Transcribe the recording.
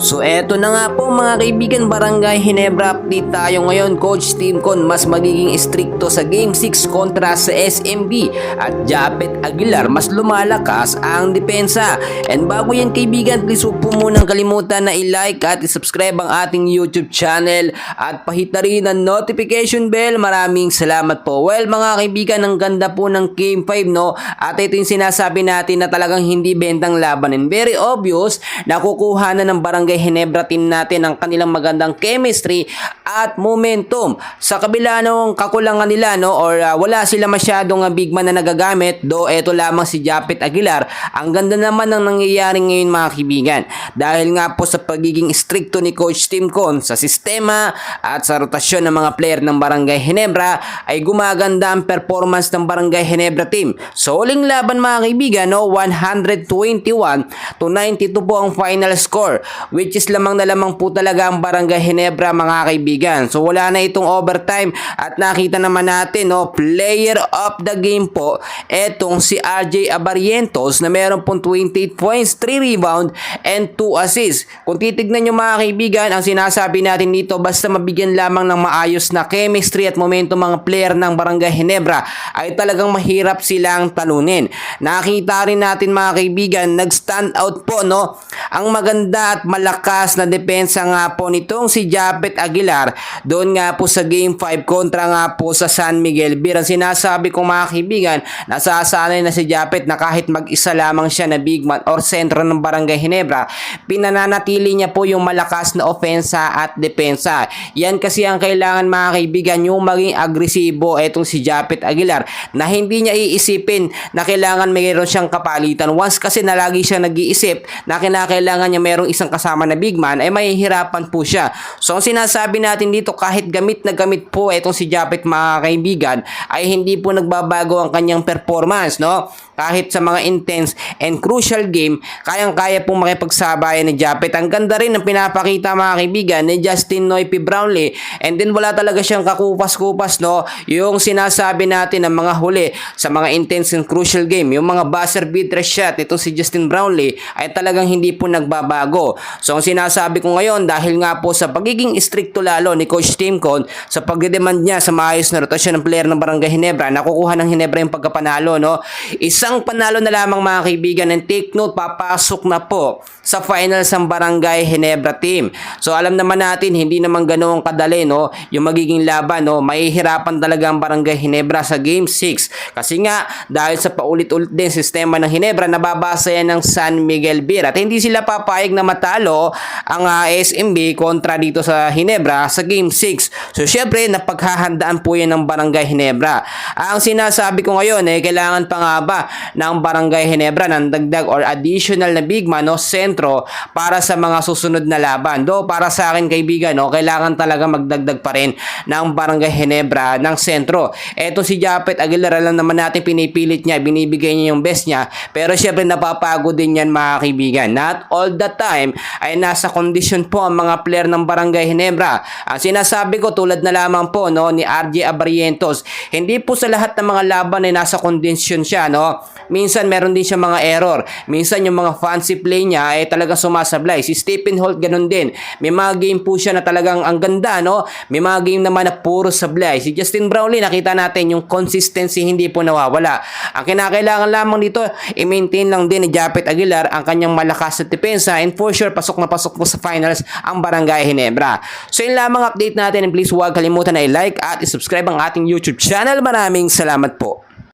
So eto na nga po mga kaibigan, Barangay Ginebra update tayo ngayon. Coach Tim Con mas magiging stricto sa Game 6 kontra sa SMB at Japet Aguilar mas lumalakas ang depensa. And bago yan kaibigan, please huwag po munang kalimutan na i-like at i-subscribe ang ating YouTube channel at pahita rin ang notification bell. Maraming salamat po. Well mga kaibigan, ang ganda po ng Game 5 no, at ito yung sinasabi natin na talagang hindi bentang laban and very obvious na kukuha na ng Barangay Ginebra team natin ang kanilang magandang chemistry at momentum. Sa kabila ng kakulangan nila no, or wala sila masyadong big man na nagagamit, do eto lamang si Japet Aguilar. Ang ganda naman ng nangyayari ngayon mga kaibigan dahil nga po sa pagiging stricto ni Coach Tim Con sa sistema at sa rotasyon ng mga player ng Barangay Ginebra ay gumaganda ang performance ng Barangay Ginebra team. So huling laban mga kaibigan no, 121-92 po ang final score, which is lamang na lamang po talaga ang Barangay Ginebra mga kaibigan. So wala na itong overtime at nakita naman natin no, player of the game po etong si RJ Abarientos na meron pong 28 points, 3 rebound and 2 assists. Kung titignan nyo mga kaibigan, ang sinasabi natin dito basta mabigyan lamang ng maayos na chemistry at momentum mga player ng Barangay Ginebra ay talagang mahirap silang talunin. Nakita rin natin mga kaibigan, nag-stand out po no, ang maganda at malakas na depensa nga po nitong si Japet Aguilar doon nga po sa Game 5 kontra nga po sa San Miguel Beer. Ang sinasabi ko mga kaibigan, nasasanay na si Japet na kahit mag-isa lamang siya na big man or sentro ng Barangay Ginebra, pinananatili niya po yung malakas na ofensa at depensa. Yan kasi ang kailangan mga kaibigan, yung maging agresibo etong si Japet Aguilar na hindi niya iisipin na kailangan mayroon siyang kapalitan. Once kasi na lagi siya nag-iisip na kinakailangan niya mayroong isang kasama na big man ay mahihirapan po siya. So ang sinasabi natin dito, kahit gamit na gamit po etong si Japet mga kaibigan ay hindi po nagbabago ang kanyang performance no. Kahit sa mga intense and crucial game, kayang-kaya pong makipagsabayan ni Japet. Ang ganda rin ng pinapakita mga kaibigan ni Justin Noypi Brownlee, and then wala talaga siyang kakupas-kupas no. Yung sinasabi natin ng mga huli sa mga intense and crucial game, yung mga buzzer beater shot itong si Justin Brownlee ay talagang hindi po nagbabago. So ang sinasabi ko ngayon, dahil nga po sa pagiging stricto lalo ni Coach Tim Con sa pagdedemand niya sa maayos na rotasyon ng player ng Barangay Ginebra, nakukuha ng Ginebra yung pagkapanalo no. Isang panalo na lamang mga kaibigan, and take note, papasok na po sa finals ang Barangay Ginebra team. So alam naman natin hindi naman ganoon kadali no yung magiging laban no. Mahihirapan talaga ang Barangay Ginebra sa Game 6 kasi nga dahil sa paulit-ulit din sistema ng Ginebra, nababasa yan ng San Miguel Beer at hindi sila papayag na matalo ang SMB kontra dito sa Ginebra sa Game 6. So syempre napaghahandaan po yan ng Barangay Ginebra. Ang sinasabi ko ngayon kailangan pa nga ba ng Barangay Ginebra ng dagdag or additional na big man no, sentro para sa mga susunod na laban. Do para sa akin kaibigan no, kailangan talaga magdagdag pa rin ng Barangay Ginebra ng sentro. Eto si Japet Aguilar, alam naman natin pinipilit niya, binibigay niya yung best niya, pero syempre napapagod din yan mga kaibigan. Not all the time ay nasa kondisyon po ang mga player ng Barangay Ginebra. Ang sinasabi ko tulad na lamang po no ni RJ Abarientos, hindi po sa lahat ng mga laban ay nasa kondisyon siya no. Minsan meron din siya mga error. Minsan yung mga fancy play niya ay talagang sumasablay. Si Stephen Holt ganun din. May mga game po siya na talagang ang ganda no. May mga game naman na puro sablay. Si Justin Brownlee, nakita natin yung consistency hindi po nawawala. Ang kinakailangan lamang dito, i-maintain lang din ni Japet Aguilar ang kanyang malakas na depensa, and for sure pasok na pasok po sa finals ang Barangay Ginebra. So yun lamang update natin, and please huwag kalimutan na i-like at i-subscribe ang ating YouTube channel. Maraming salamat po.